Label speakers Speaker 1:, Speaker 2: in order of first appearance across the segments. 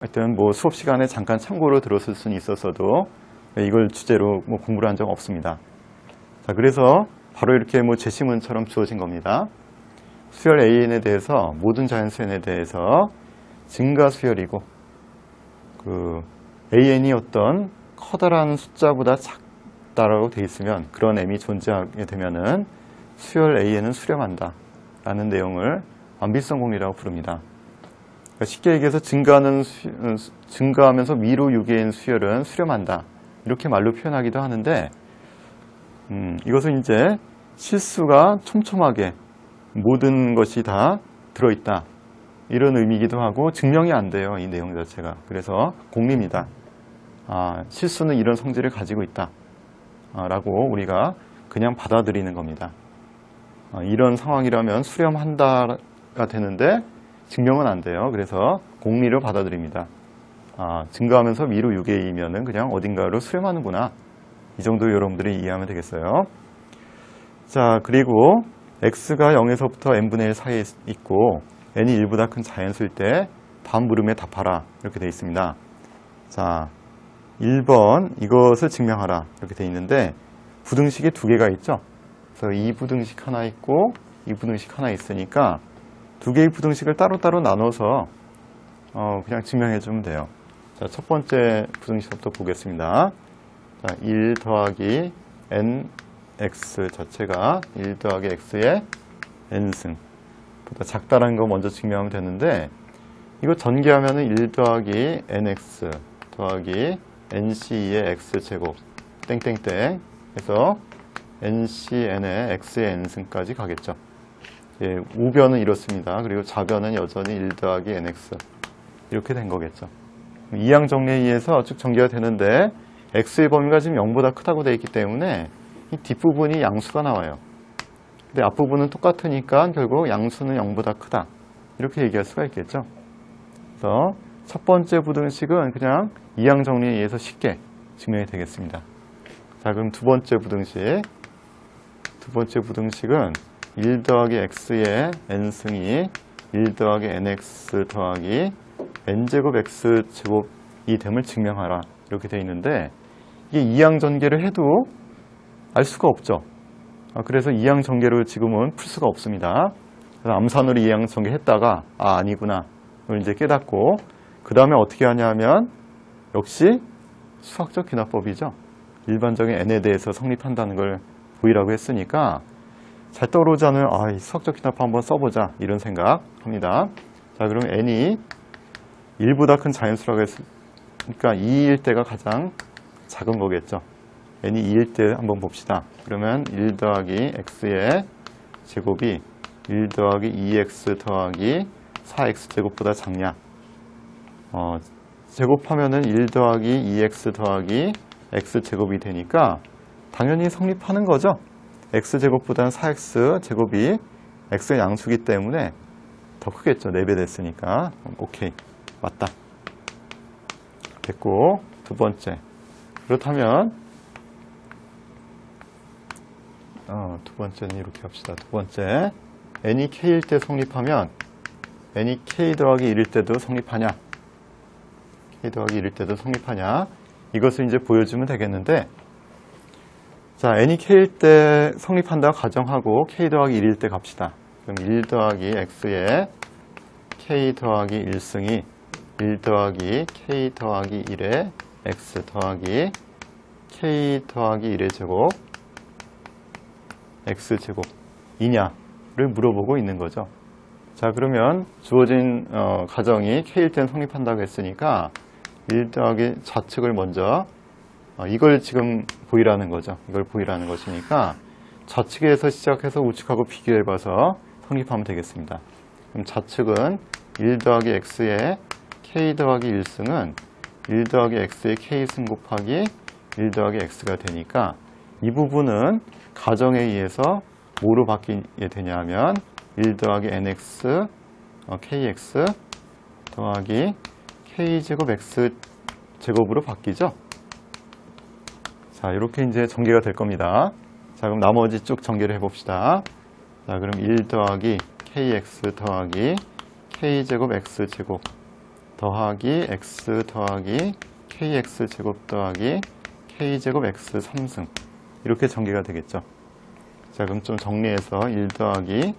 Speaker 1: 하여튼 뭐 수업 시간에 잠깐 참고로 들었을 수는 있었어도 이걸 주제로 뭐 공부를 한 적 없습니다. 자, 그래서 바로 이렇게 뭐 제시문처럼 주어진 겁니다. 수열 AN에 대해서 모든 자연수연에 대해서 증가 수열이고 그 AN이 어떤 커다란 숫자보다 작다라고 돼 있으면 그런 M이 존재하게 되면은 수열 AN은 수렴한다 라는 내용을 완비성 공리라고 부릅니다. 그러니까 쉽게 얘기해서 증가하면서 미루 유계인 수열은 수렴한다 이렇게 말로 표현하기도 하는데 이것은 이제 실수가 촘촘하게 모든 것이 다 들어있다 이런 의미이기도 하고 증명이 안 돼요 이 내용 자체가. 그래서 공리입니다. 실수는 이런 성질을 가지고 있다 라고 우리가 그냥 받아들이는 겁니다. 이런 상황이라면 수렴한다가 되는데 증명은 안 돼요. 그래서 공리를 받아들입니다. 증가하면서 미루 유계이면은 그냥 어딘가로 수렴하는구나. 이 정도 여러분들이 이해하면 되겠어요. 자, 그리고 x가 0에서부터 n분의 1 사이에 있고 n이 1보다 큰 자연수일 때 다음 물음에 답하라 이렇게 되어 있습니다. 자, 1번 이것을 증명하라 이렇게 되어 있는데 부등식이 두 개가 있죠. 그래서 이 부등식 하나 있고 이 부등식 하나 있으니까 두 개의 부등식을 따로따로 나눠서 그냥 증명해 주면 돼요. 자, 첫 번째 부등식부터 보겠습니다. 자, 1 더하기 nx 자체가 1 더하기 x의 n승 보다 작다는 거 먼저 증명하면 되는데 이거 전개하면은 1 더하기 nx 더하기 nc의 x제곱 땡땡땡 해서 ncn의 x의 n승까지 가겠죠. 예, 우변은 이렇습니다. 그리고 좌변은 여전히 1 더하기 nx 이렇게 된 거겠죠. 이항 정리에 의해서 쭉 전개가 되는데 x의 범위가 지금 0보다 크다고 되어 있기 때문에 이 뒷부분이 양수가 나와요. 근데 앞부분은 똑같으니까 결국 양수는 0보다 크다 이렇게 얘기할 수가 있겠죠. 그래서 첫 번째 부등식은 그냥 이항 정리에 의해서 쉽게 증명이 되겠습니다. 자, 그럼 두 번째 부등식은 1 더하기 x의 n승이 1 더하기 nx 더하기 n제곱 x제곱이 됨을 증명하라 이렇게 되어 있는데 이게 이항 전개를 해도 알 수가 없죠. 그래서 이항 전개를 지금은 풀 수가 없습니다. 그래서 암산으로 이항 전개했다가 아니구나 이걸 이제 깨닫고 그 다음에 어떻게 하냐면 역시 수학적 귀납법이죠. 일반적인 n에 대해서 성립한다는 걸 보이라고 했으니까 잘 떠오르지 않으면 이 수학적 귀납법 한번 써보자 이런 생각합니다. 자, 그럼 n이 1보다 큰 자연수라고 했으니까 2일 때가 가장 작은 거겠죠. n이 2일 때 한번 봅시다. 그러면 1 더하기 x의 제곱이 1 더하기 2x 더하기 4x 제곱보다 작냐. 제곱하면은 1 더하기 2x 더하기 x 제곱이 되니까 당연히 성립하는 거죠. x제곱보다는 4x 제곱이 x의 양수기 때문에 더 크겠죠. 4배 됐으니까. 오케이. 맞다. 됐고, 두 번째. 그렇다면 두 번째는 이렇게 합시다. 두 번째. n이 k일 때 성립하면 n이 k 더하기 1일 때도 성립하냐? k 더하기 1일 때도 성립하냐? 이것을 이제 보여주면 되겠는데 자, n이 k일 때 성립한다고 가정하고 k 더하기 1일 때 갑시다. 그럼 1 더하기 x의 k 더하기 1승이 1 더하기 k 더하기 1의 x 더하기 k 더하기 1의 제곱 x제곱이냐를 물어보고 있는 거죠. 자, 그러면 주어진 가정이 k일 때는 성립한다고 했으니까 1 더하기 좌측을 먼저 이걸 지금 보이라는 거죠. 이걸 보이라는 것이니까 좌측에서 시작해서 우측하고 비교해봐서 성립하면 되겠습니다. 그럼 좌측은 1 더하기 x의 k 더하기 1승은 1 더하기 x의 k승 곱하기 1 더하기 x가 되니까 이 부분은 가정에 의해서 뭐로 바뀌게 되냐면 1 더하기 nx kx 더하기 k제곱 x제곱으로 바뀌죠. 자, 이렇게 이제 전개가 될 겁니다. 자, 그럼 나머지 쭉 전개를 해봅시다. 자, 그럼 1 더하기 kx 더하기 k제곱 x제곱 더하기 x 더하기 kx제곱 더하기 k제곱 x 3승 이렇게 전개가 되겠죠. 자, 그럼 좀 정리해서 1 더하기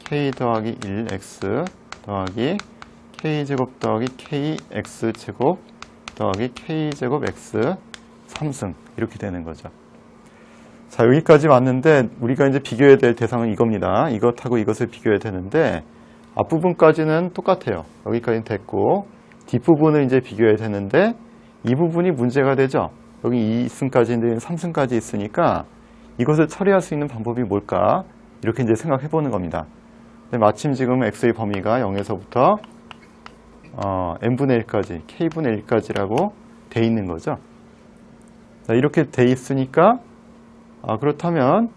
Speaker 1: k 더하기 1x 더하기 k제곱 더하기 kx제곱 더하기 k제곱 x 3승 이렇게 되는 거죠. 자, 여기까지 왔는데 우리가 이제 비교해야 될 대상은 이겁니다. 이것하고 이것을 비교해야 되는데 앞부분까지는 똑같아요. 여기까지는 됐고 뒷부분을 이제 비교해야 되는데 이 부분이 문제가 되죠. 여기 2승까지인데 3승까지 있으니까 이것을 처리할 수 있는 방법이 뭘까? 이렇게 이제 생각해 보는 겁니다. 근데 마침 지금 x의 범위가 0에서부터 n분의 1까지, k분의 1까지라고 돼 있는 거죠. 자, 이렇게 돼 있으니까 그렇다면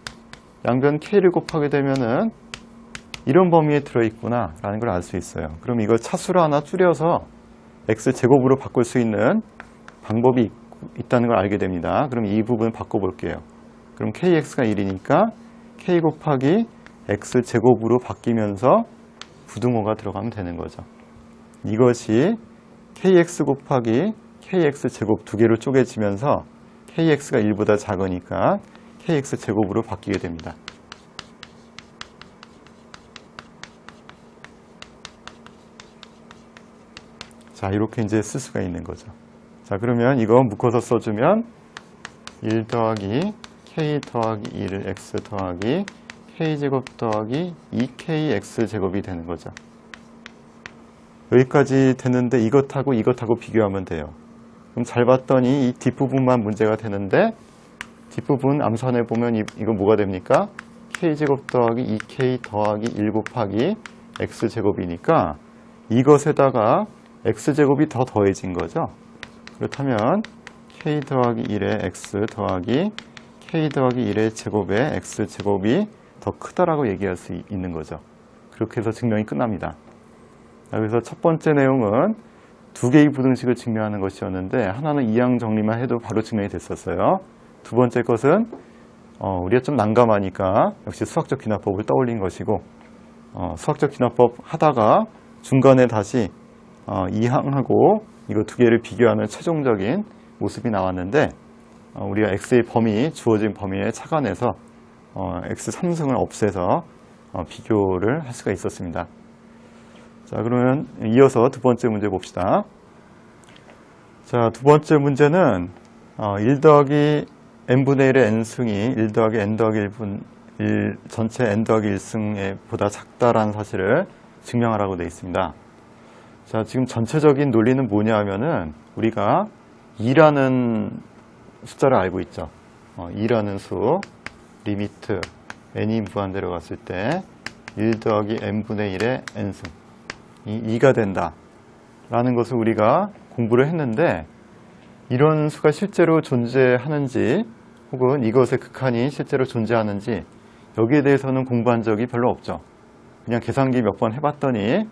Speaker 1: 양변 k를 곱하게 되면은 이런 범위에 들어있구나 라는 걸 알 수 있어요. 그럼 이걸 차수로 하나 줄여서 x제곱으로 바꿀 수 있는 방법이 있다는 걸 알게 됩니다. 그럼 이 부분을 바꿔볼게요. 그럼 kx가 1이니까 k 곱하기 x제곱으로 바뀌면서 부등호가 들어가면 되는 거죠. 이것이 kx 곱하기 kx제곱 두 개로 쪼개지면서 kx가 1보다 작으니까 kx제곱으로 바뀌게 됩니다. 자, 이렇게 이제 쓸 수가 있는 거죠. 자, 그러면 이거 묶어서 써주면 1 더하기 k 더하기 1 x 더하기 k제곱 더하기 2kx제곱이 되는 거죠. 여기까지 됐는데 이것하고 비교하면 돼요. 그럼 잘 봤더니 이 뒷부분만 문제가 되는데 뒷부분 암산해 보면 이거 뭐가 됩니까? k제곱 더하기 2k 더하기 1 곱하기 x제곱이니까 이것에다가 x제곱이 더 더해진 거죠. 그렇다면 k 더하기 1의 x 더하기 k 더하기 1의 제곱의 x제곱이 더 크다라고 얘기할 수 있는 거죠. 그렇게 해서 증명이 끝납니다. 그래서 첫 번째 내용은 두 개의 부등식을 증명하는 것이었는데 하나는 이항 정리만 해도 바로 증명이 됐었어요. 두 번째 것은 우리가 좀 난감하니까 역시 수학적 귀납법을 떠올린 것이고 수학적 귀납법 하다가 중간에 다시 이항하고 이거 두 개를 비교하는 최종적인 모습이 나왔는데 우리가 x의 범위, 주어진 범위에 착안해서 x 3승을 없애서 비교를 할 수가 있었습니다. 자, 그러면 이어서 두 번째 문제 봅시다. 자, 두 번째 문제는 1 더하기 n분의 1의 n승이 1 더하기 n 더하기 1 전체 n 더하기 1승에 보다 작다라는 사실을 증명하라고 되어 있습니다. 자, 지금 전체적인 논리는 뭐냐 하면은 우리가 2라는 숫자를 알고 있죠. 2라는 수 리미트 n이 무한대로 갔을 때 1 더하기 n분의 1의 n승 이 2가 된다 라는 것을 우리가 공부를 했는데 이런 수가 실제로 존재하는지 혹은 이것의 극한이 실제로 존재하는지 여기에 대해서는 공부한 적이 별로 없죠. 그냥 계산기 몇 번 해봤더니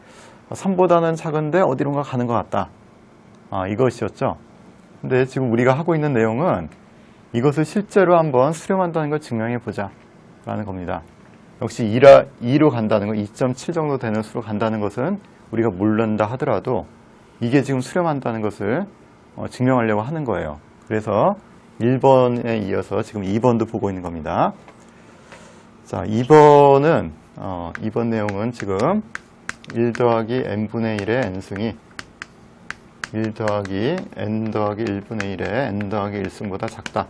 Speaker 1: 3보다는 작은데 어디론가 가는 것 같다. 이것이었죠. 근데 지금 우리가 하고 있는 내용은 이것을 실제로 한번 수렴한다는 걸 증명해 보자 라는 겁니다. 역시 2로 간다는 것, 2.7 정도 되는 수로 간다는 것은 우리가 모른다 하더라도 이게 지금 수렴한다는 것을 증명하려고 하는 거예요. 그래서 1번에 이어서 지금 2번도 보고 있는 겁니다. 자, 2번은 이번 내용은 지금 1 더하기 n분의 1의 n승이 1 더하기 n 더하기 1분의 1의 n 더하기 1승보다 작다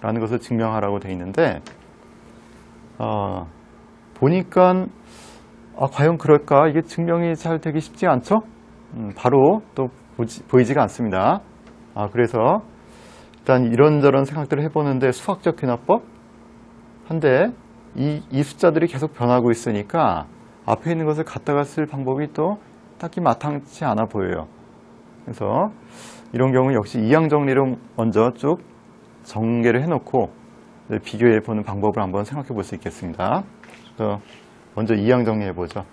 Speaker 1: 라는 것을 증명하라고 되어 있는데 보니까 과연 그럴까? 이게 증명이 잘 되기 쉽지 않죠? 바로 또 보이지가 않습니다. 그래서 일단 이런저런 생각들을 해보는데 수학적 귀납법? 한데 이 숫자들이 계속 변하고 있으니까 앞에 있는 것을 갖다가 쓸 방법이 또 딱히 마땅치 않아 보여요. 그래서 이런 경우 역시 이항 정리로 먼저 쭉 전개를 해놓고 비교해 보는 방법을 한번 생각해 볼 수 있겠습니다. 그래서 먼저 이항 정리해 보죠.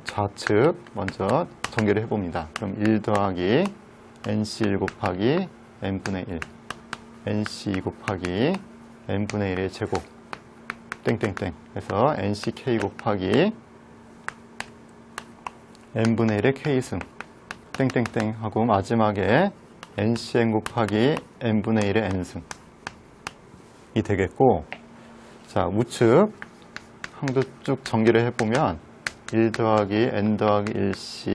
Speaker 1: 좌측 먼저 전개를 해봅니다. 그럼 1 더하기 nc1 곱하기 n분의 1 nc 곱하기 n분의 1의 제곱 땡땡땡 해서 nck 곱하기 n분의 1의 k승 땡땡땡 하고 마지막에 ncn 곱하기 n분의 1의 n승이 되겠고, 자, 우측 항도 쭉 전개를 해보면 1 더하기 n 더하기 1c